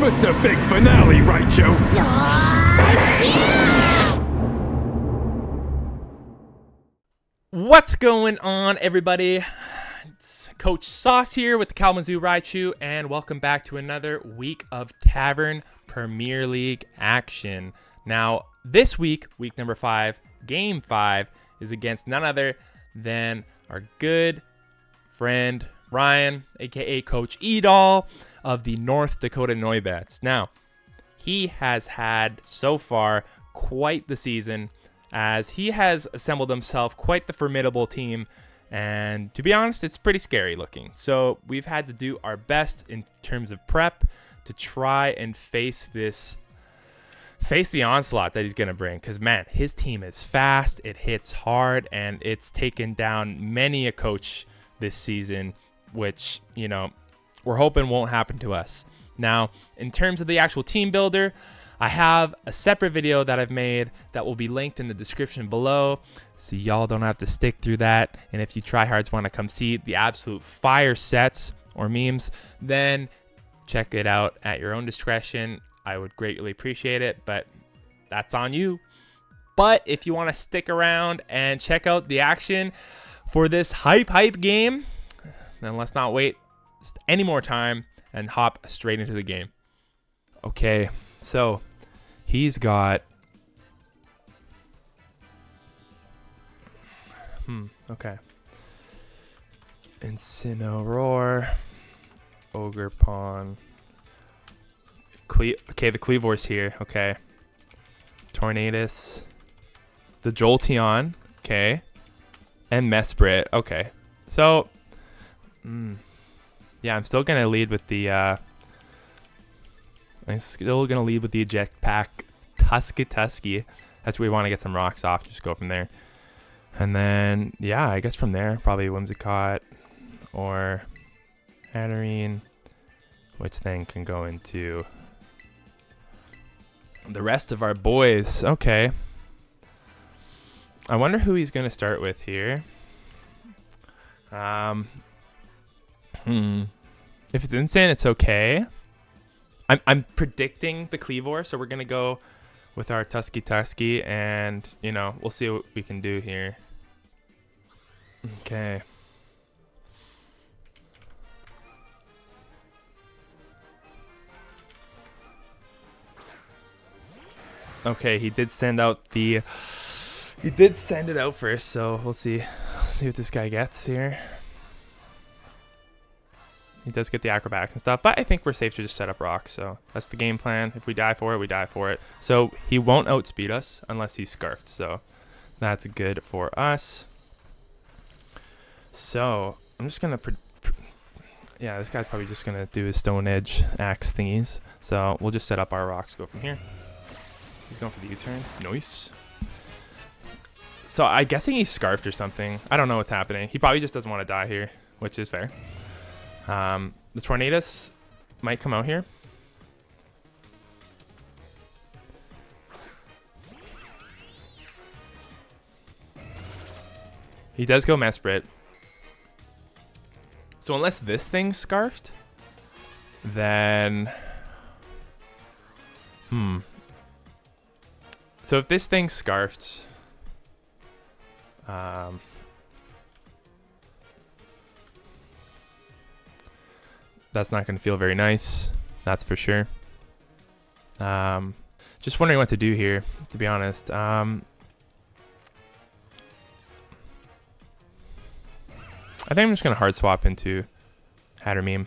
Give us the big finale, Raichu! What's going on, everybody? It's Coach Sauce here with the Kalamazoo Raichu, and welcome back to another week of Tavern Premier League action. Now, this week, week number 5, game 5, is against none other than our good friend Ryan, aka Coach E-Dahl of the North Dakota Noibats. Now, he has had so far quite the season, as he has assembled himself quite the formidable team, and to be honest, it's pretty scary looking. So we've had to do our best in terms of prep to try and face the onslaught that he's going to bring, because man, his team is fast, it hits hard, and it's taken down many a coach this season, which, you know, we're hoping won't happen to us. Now, in terms of the actual team builder, I have a separate video that I've made that will be linked in the description below, so y'all don't have to stick through that. And if you tryhards want to come see the absolute fire sets or memes, then check it out at your own discretion. I would greatly appreciate it, but that's on you. But if you want to stick around and check out the action for this hype game, then let's not wait any more time and hop straight into the game. Okay, so he's got okay, Incineroar, Ogre Pawn, okay, the Cleavor's here, okay, Tornadus, the Jolteon, okay, and Mesprit, okay. So yeah, I'm still gonna lead with the eject pack Tusky. That's where we want to get some rocks off. Just go from there. And then, yeah, I guess from there, probably Whimsicott or Hatterene, which then can go into the rest of our boys. Okay. I wonder who he's going to start with here. If it's instant, it's okay. I'm predicting the Cleavor, so we're going to go with our Tusky, and, you know, we'll see what we can do here. Okay. Okay, he did send it out first, so we'll see what this guy gets here. He does get the acrobatics and stuff, but I think we're safe to just set up rocks. So that's the game plan. If we die for it, we die for it. So he won't outspeed us unless he's scarfed. So that's good for us. So I'm just going to... yeah, this guy's probably just going to do his Stone Edge axe thingies. So we'll just set up our rocks, go from here. He's going for the U-turn. Nice. So I'm guessing he's scarfed or something. I don't know what's happening. He probably just doesn't want to die here, which is fair. The Tornadus might come out here. He does go Mesprit. So unless this thing's scarfed, then... So if this thing's scarfed... that's not going to feel very nice, that's for sure. Just wondering what to do here, to be honest. I think I'm just going to hard swap into Hatterene.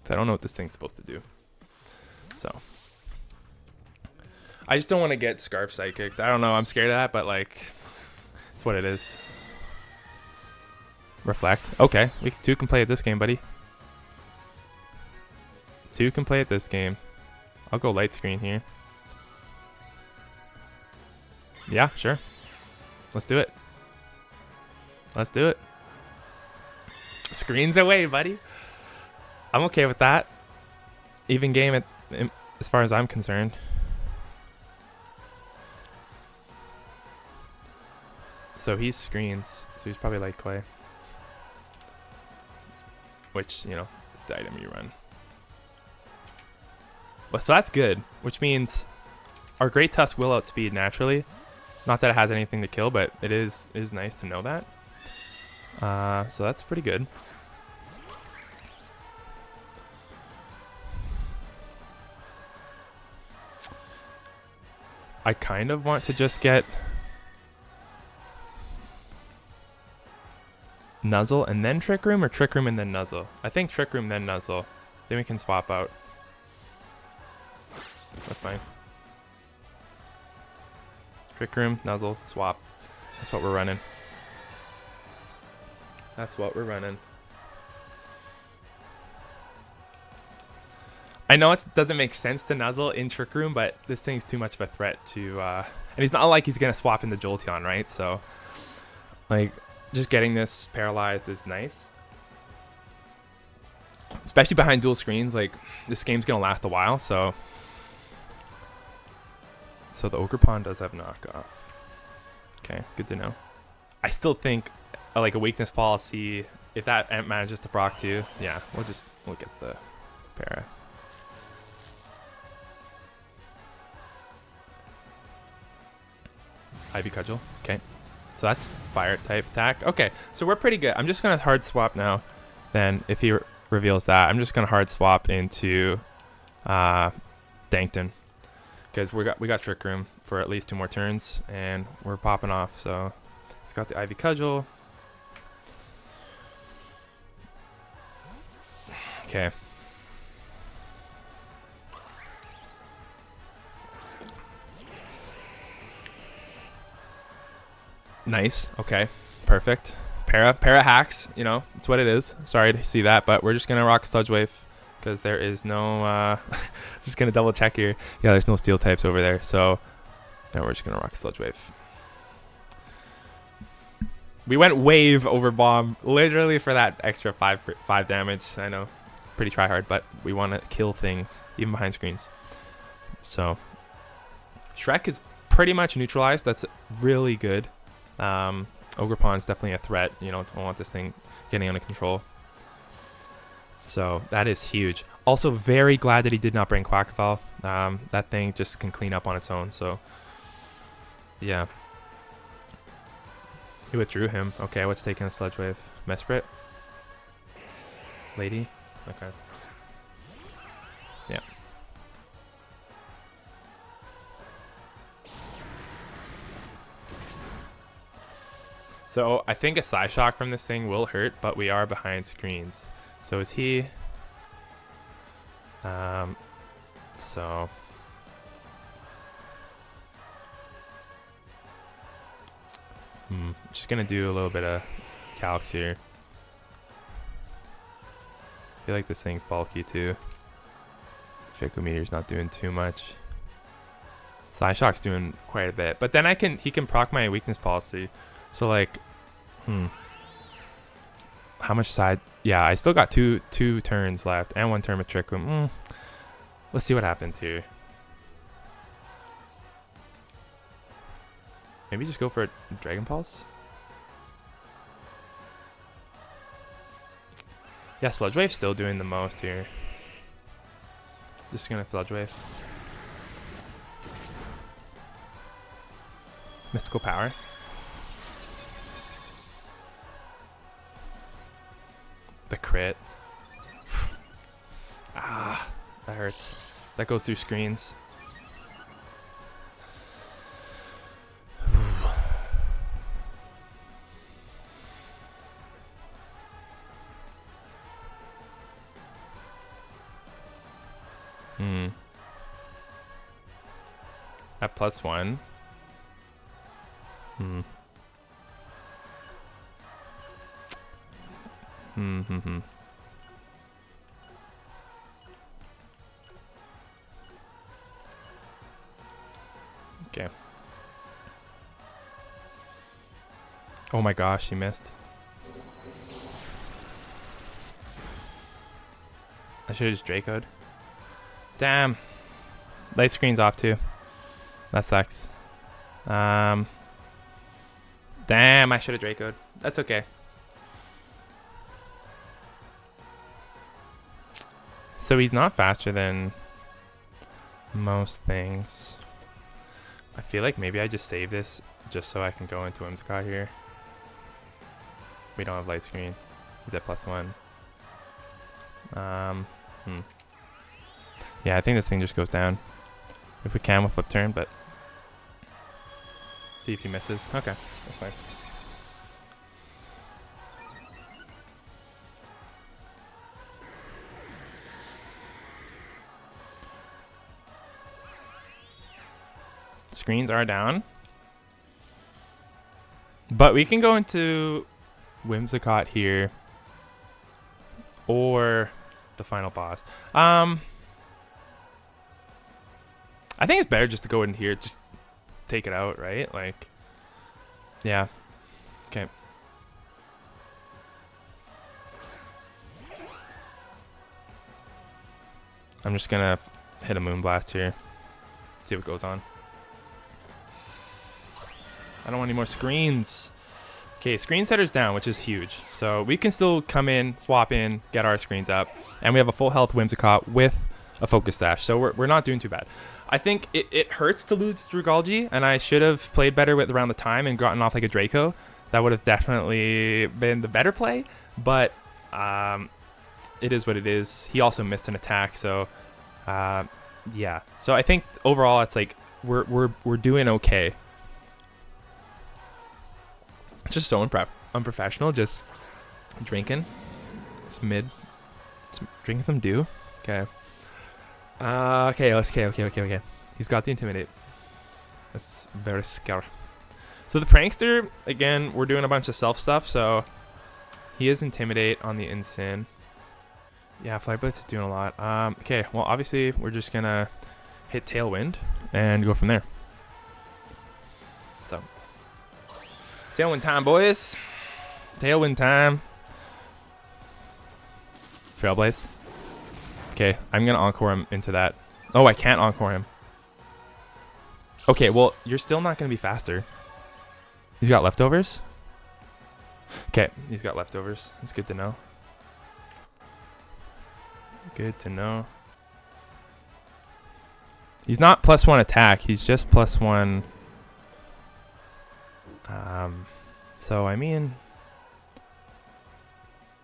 I don't know what this thing's supposed to do. So I just don't want to get Scarf Psychic. I don't know, I'm scared of that, but like, it's what it is. Reflect. Okay, two can play at this game, buddy. Two can play at this game. I'll go light screen here. Yeah, sure. Let's do it. Let's do it. Screens away, buddy. I'm okay with that. Even game as far as I'm concerned. So he screens, so he's probably like clay. Which, you know, What's the item you run? Well, so that's good, which means our Great Tusk will outspeed naturally. Not that it has anything to kill, but it is nice to know that. So that's pretty good. I kind of want to just get Nuzzle and then Trick Room, or Trick Room and then Nuzzle. I think Trick Room then Nuzzle. Then we can swap out. That's fine. Trick Room, Nuzzle, swap. That's what we're running. That's what we're running. I know it doesn't make sense to Nuzzle in Trick Room, but this thing's too much of a threat to... and he's not like he's going to swap into Jolteon, right? So, like, just getting this paralyzed is nice. Especially behind dual screens, like, this game's going to last a while, so... So the Ogerpon does have knockoff. Okay, good to know. I still think, like, a weakness policy, if that manages to proc too, yeah, we'll get the para. Ivy Cudgel. Okay. So that's fire type attack. Okay. So we're pretty good. I'm just going to hard swap now. Then if he reveals that, I'm just going to hard swap into Dankton. Because we got Trick Room for at least 2 more turns. And we're popping off. So he's got the Ivy Cudgel. Okay. Nice. Okay. Perfect. Para hacks. You know, it's what it is. Sorry to see that, but we're just gonna rock Sludge Wave because there is no. Just gonna double check here. Yeah, there's no steel types over there, so now we're just gonna rock Sludge Wave. We went wave over bomb literally for that extra 5 damage. I know, pretty try hard, but we want to kill things even behind screens. So Shrek is pretty much neutralized. That's really good. Ogerpon's definitely a threat. You know, don't want this thing getting under control. So that is huge. Also, very glad that he did not bring Quackval. That thing just can clean up on its own. So, yeah. He withdrew him. Okay, what's taking a Sludge Wave? Mesprit? Lady? Okay. Yeah. So I think a Psyshock from this thing will hurt, but we are behind screens. So is he? So just gonna do a little bit of calcs here. I feel like this thing's bulky too. Shacometer's not doing too much. Psyshock's doing quite a bit, but then he can proc my weakness policy. So like, how much side? Yeah, I still got two turns left and 1 turn with Trick Room. Let's see what happens here. Maybe just go for a Dragon Pulse. Yeah, Sludge Wave's still doing the most here. Just gonna Sludge Wave. Mystical Power. The crit. Ah, that hurts. That goes through screens. At +1. Okay. Oh my gosh, he missed. I should have just Draco'd. Damn. Light screen's off too. That sucks. Damn, I should have Draco'd. That's okay. So he's not faster than most things. I feel like maybe I just save this just so I can go into Whimsicott here. We don't have light screen. He's at +1. Yeah, I think this thing just goes down. If we can, we'll flip turn, but see if he misses. Okay, that's fine. Screens are down. But we can go into Whimsicott here. Or the final boss. I think it's better just to go in here. Just take it out, right? Like, yeah. Okay. I'm just going to hit a Moonblast here. See what goes on. I don't want any more screens. Okay, screen setter's down, which is huge. So we can still come in, swap in, get our screens up. And we have a full health Whimsicott with a Focus Sash. So we're not doing too bad. I think it hurts to lose Drugalgi, and I should have played better with around the time and gotten off like a Draco. That would have definitely been the better play. But it is what it is. He also missed an attack, so yeah. So I think overall it's like we're doing okay. It's just so unprofessional, just drinking. It's mid. Drinking some dew. Okay. Okay. He's got the Intimidate. That's very scary. So the Prankster, again, we're doing a bunch of self stuff, so he is Intimidate on the Insyn. Yeah, Flight Blitz is doing a lot. Okay, well, obviously, we're just going to hit Tailwind and go from there. So, Tailwind time, boys. Tailwind time. Trailblaze. Okay, I'm going to Encore him into that. Oh, I can't Encore him. Okay, well, you're still not going to be faster. He's got leftovers? Okay, he's got leftovers. That's good to know. Good to know. He's not +1 attack. He's just +1. So, I mean,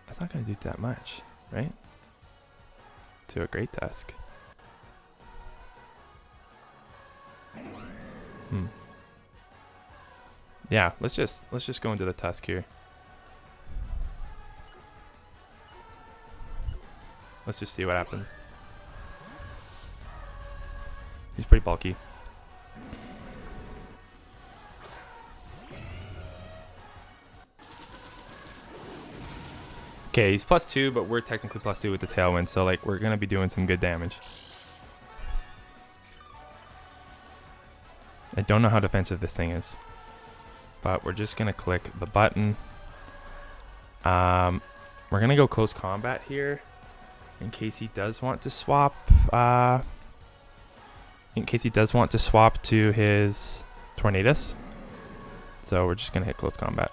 that's not going to do that much, right? To a Great Tusk. Yeah, let's just go into the Tusk here. Let's just see what happens. He's pretty bulky. Okay, he's +2, but we're technically +2 with the Tailwind, so like we're gonna be doing some good damage. I don't know how defensive this thing is, but we're just gonna click the button. We're gonna go close combat here, in case he does want to swap. In case he does want to swap to his Tornadus. So we're just gonna hit close combat.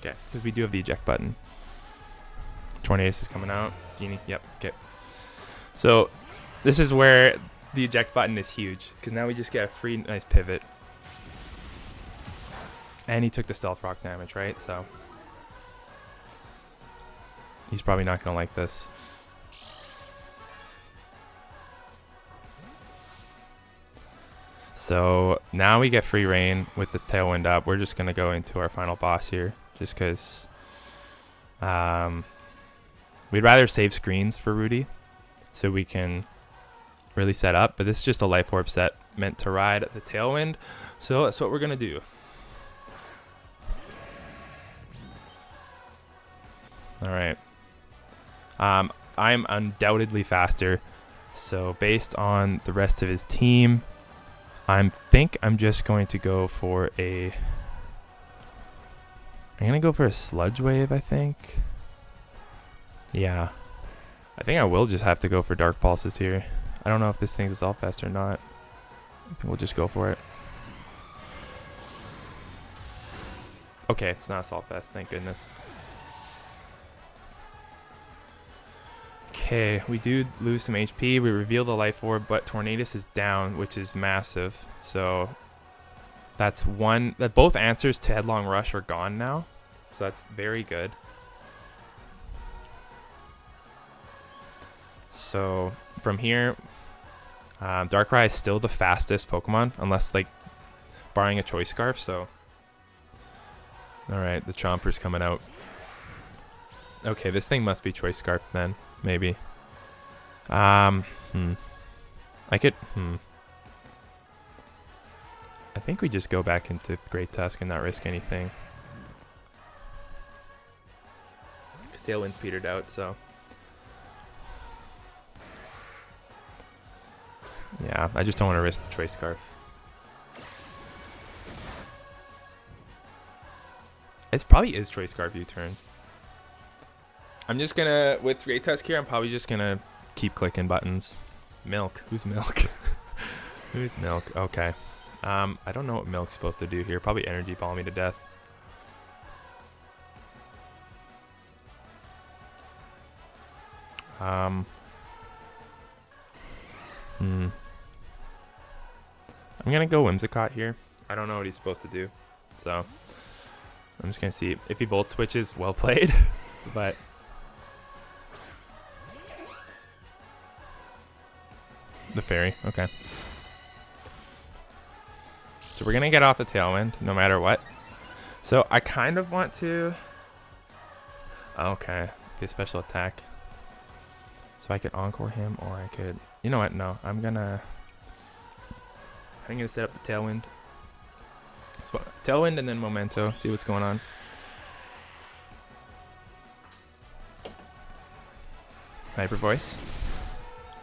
Okay, because we do have the eject button. Tornadus is coming out. Genie, yep, okay. So this is where the eject button is huge, because now we just get a free nice pivot. And he took the stealth rock damage, right? So he's probably not going to like this. So now we get free reign with the Tailwind up. We're just going to go into our final boss here, just because we'd rather save screens for Rudy so we can really set up. But this is just a Life Orb set meant to ride the Tailwind. So that's what we're going to do. All right. I'm undoubtedly faster. So based on the rest of his team, I think I'm just going to go for a... I'm going to go for a Sludge Wave, I think. Yeah. I think I will just have to go for Dark Pulses here. I don't know if this thing's Assault Vest or not. I think we'll just go for it. Okay, it's not Assault Vest, thank goodness. Okay, we do lose some HP. We reveal the life orb, but Tornadus is down, which is massive. So that's one. That both answers to Headlong Rush are gone now. So that's very good. So from here, Darkrai is still the fastest Pokemon, unless like barring a Choice Scarf. So all right, the Chomper's coming out. Okay, this thing must be Choice Scarf then, maybe. I could. I think we just go back into Great Tusk and not risk anything. His Tailwind's petered out, so. Yeah, I just don't want to risk the Choice Scarf. It probably is Choice Scarf U-turn. I'm just gonna, with Great Tusk here, I'm probably just gonna keep clicking buttons. Milk. Who's Milk? Who's Milk? Okay. I don't know what Milk's supposed to do here. Probably Energy Ball me to death. I'm gonna go Whimsicott here. I don't know what he's supposed to do, so I'm just gonna see if he Volt Switches. Well played, but the Fairy. Okay. So we're gonna get off the Tailwind no matter what. So I kind of want to. Okay, be a special attack. So I could Encore him, or I could. You know what? No, I'm gonna set up the Tailwind. So, Tailwind and then Memento. See what's going on. Hyper Voice.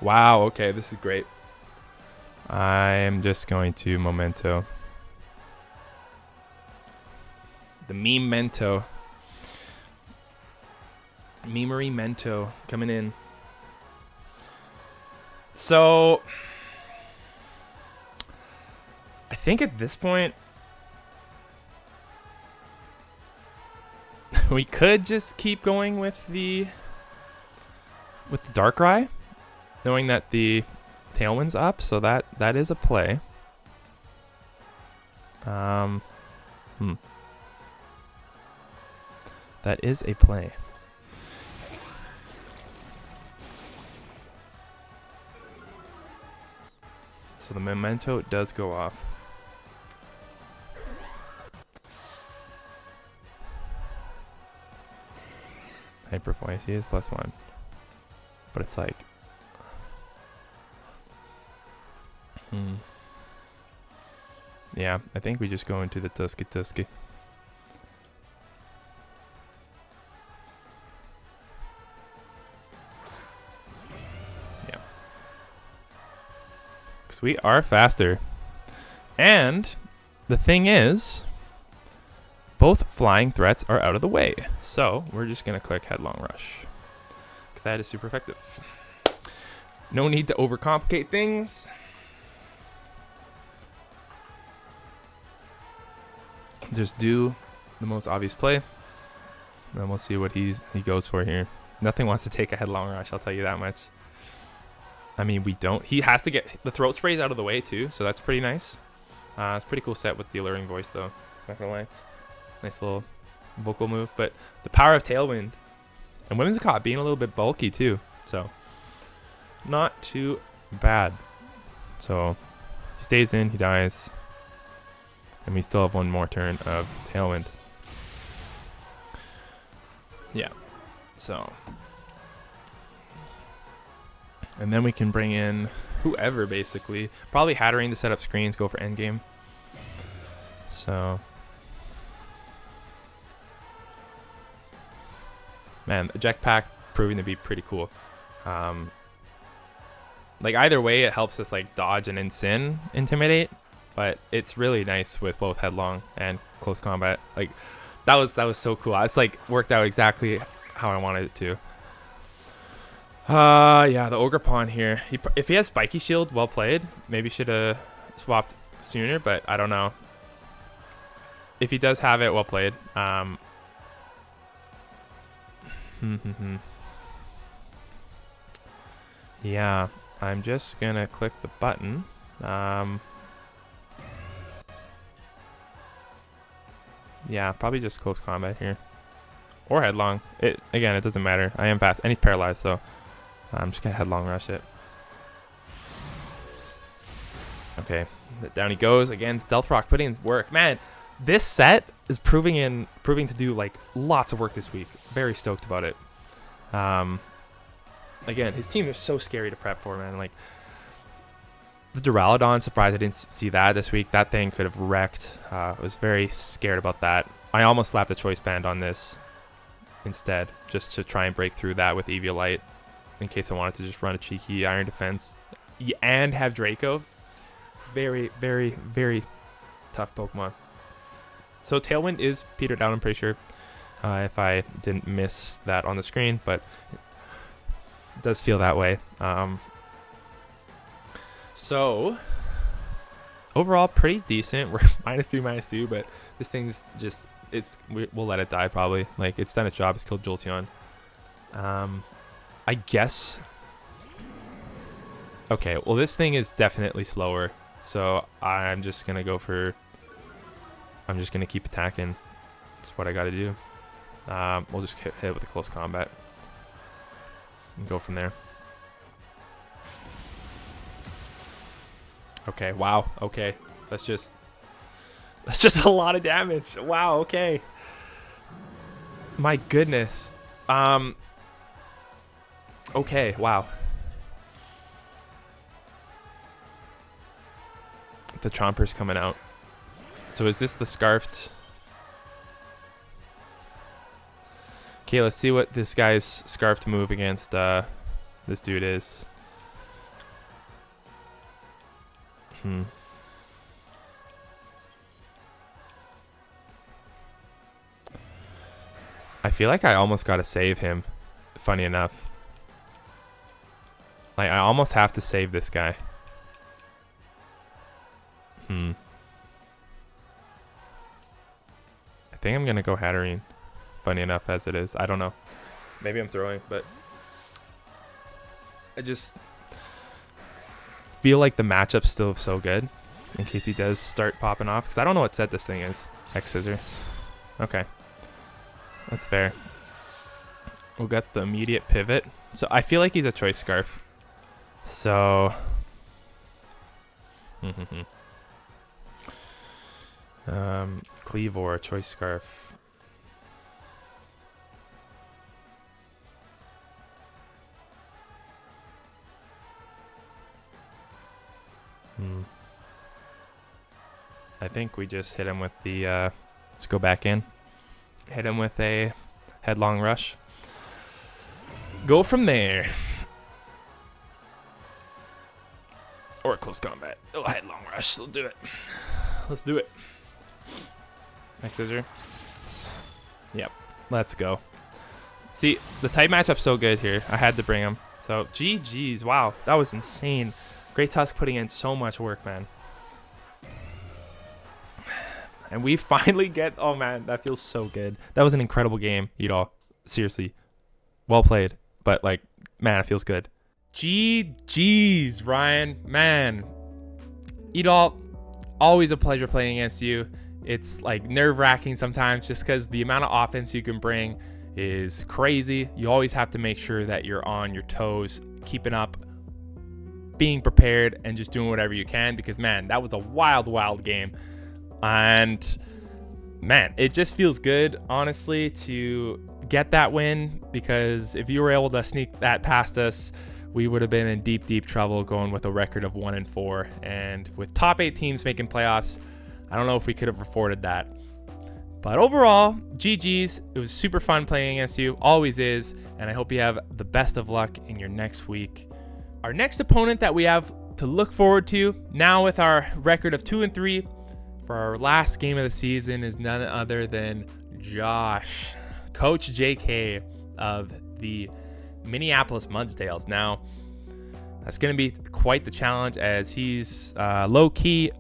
Wow. Okay, this is great. I'm just going to Memento. The Meme-mento. Memery Mento coming in. So I think at this point we could just keep going with the Darkrai, knowing that the Tailwind's up, so that is a play. That is a play. So the Memento does go off. Hyper Voice, he is +1. But it's like... Yeah, I think we just go into the Tusky. Yeah. Because we are faster. And the thing is, both flying threats are out of the way. So we're just going to click Headlong Rush. Because that is super effective. No need to overcomplicate things. Just do the most obvious play. Then we'll see what he goes for here. Nothing wants to take a Headlong Rush, I'll tell you that much. I mean, we don't. He has to get the Throat Sprays out of the way too, so that's pretty nice. It's a pretty cool set with the Alluring Voice though. Not gonna lie. Nice little vocal move. But the power of Tailwind. And Whimsicott being a little bit bulky too. So not too bad. So he stays in, he dies. And we still have one more turn of Tailwind. Yeah. So. And then we can bring in whoever, basically. Probably Hattering to set up screens, go for endgame. So. Man, the Eject Pack proving to be pretty cool. Like, either way, it helps us, like, dodge and intimidate. But it's really nice with both Headlong and Close Combat. Like, that was so cool. It's, like, worked out exactly how I wanted it to. Yeah, the Ogre Pawn here. If he has Spiky Shield, well played. Maybe should have swapped sooner, but I don't know. If he does have it, well played. Yeah, I'm just gonna click the button. Yeah, probably just close combat here. Or headlong. Again, it doesn't matter. I am fast. And he's paralyzed, so I'm just gonna headlong rush it. Okay, down he goes. Again, Stealth Rock putting in work. Man, this set is proving to do like lots of work this week. Very stoked about it. Again, his team is so scary to prep for, man. Like the Duraludon, surprised I didn't see that this week. That thing could have wrecked. I was very scared about that. I almost slapped a choice band on this instead, just to try and break through that with Eviolite in case I wanted to just run a cheeky Iron Defense and have Draco. Very, very, very tough Pokemon. So Tailwind is petered out, I'm pretty sure, if I didn't miss that on the screen, but it does feel that way. So overall, pretty decent. We're -2, but this thing's just, we'll let it die probably. Like, it's done its job. It's killed Jolteon. I guess. Okay, well, this thing is definitely slower, so I'm just gonna I'm just gonna keep attacking. That's what I gotta do. We'll just hit it with a close combat and go from there. Okay, wow, okay. That's just a lot of damage. Wow, okay. My goodness. Okay, wow. The Chomper's coming out. So is this the Scarfed? Okay, let's see what this guy's Scarfed move against this dude is. I feel like I almost got to save him, funny enough. Like, I almost have to save this guy. I think I'm going to go Hatterene, funny enough as it is. I don't know. Maybe I'm throwing, but I just feel like the matchup's still so good in case he does start popping off, because I don't know what set this thing is. X Scissor. Okay. That's fair. We'll get the immediate pivot. So I feel like he's a Choice Scarf. So Cleavor, Choice Scarf. I think we just hit him with the let's go back in. Hit him with a headlong rush. Go from there. Or close combat. Oh, headlong rush. Let's do it. Let's do it. X Scissor. Yep. Let's go. See, the type matchup's so good here. I had to bring him. So, GG's. Wow. That was insane. Great Tusk putting in so much work, man. And we finally get... Oh, man. That feels so good. That was an incredible game, E-Dahl. Seriously. Well played. But, like, man, it feels good. GG's, Ryan. Man. E-Dahl, always a pleasure playing against you. It's, like, nerve-wracking sometimes just because the amount of offense you can bring is crazy. You always have to make sure that you're on your toes, keeping up, being prepared, and just doing whatever you can because, man, that was a wild, wild game. And, man, it just feels good, honestly, to get that win because if you were able to sneak that past us, we would have been in deep, deep trouble going with a record of 1-4. And with top 8 teams making playoffs, I don't know if we could have afforded that. But overall, GG's. It was super fun playing against you. Always is. And I hope you have the best of luck in your next week. Our next opponent that we have to look forward to, now with our record of 2-3, for our last game of the season is none other than Josh, Coach Jkkayy of the Minneapolis Mudsdales. Now, that's going to be quite the challenge as he's low-key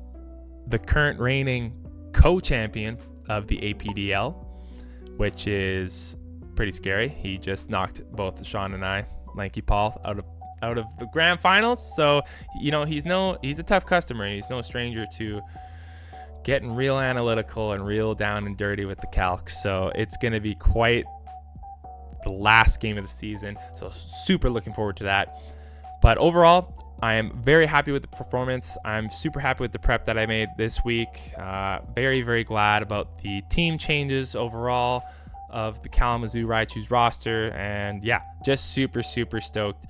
the current reigning co-champion of the APDL, which is pretty scary. He just knocked both Sean and I, Lanky Paul, out of out of the grand finals. So, you know, he's a tough customer, and he's no stranger to getting real analytical and real down and dirty with the calcs. So it's going to be quite the last game of the season. So super looking forward to that. But overall, I am very happy with the performance. I'm super happy with the prep that I made this week. Very, very glad about the team changes overall of the Kalamazoo Raichu's roster. And yeah, just super, super stoked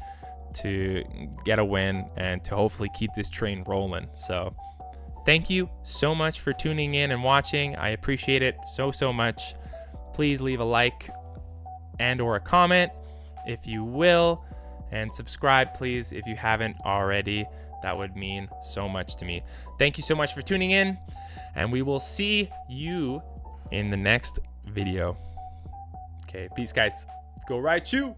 to get a win and to hopefully keep this train rolling. So thank you so much for tuning in and watching. I appreciate it so, so much. Please leave a like and or a comment if you will. And subscribe, please, if you haven't already. That would mean so much to me. Thank you so much for tuning in, and we will see you in the next video. Okay, peace, guys. Go Raichu!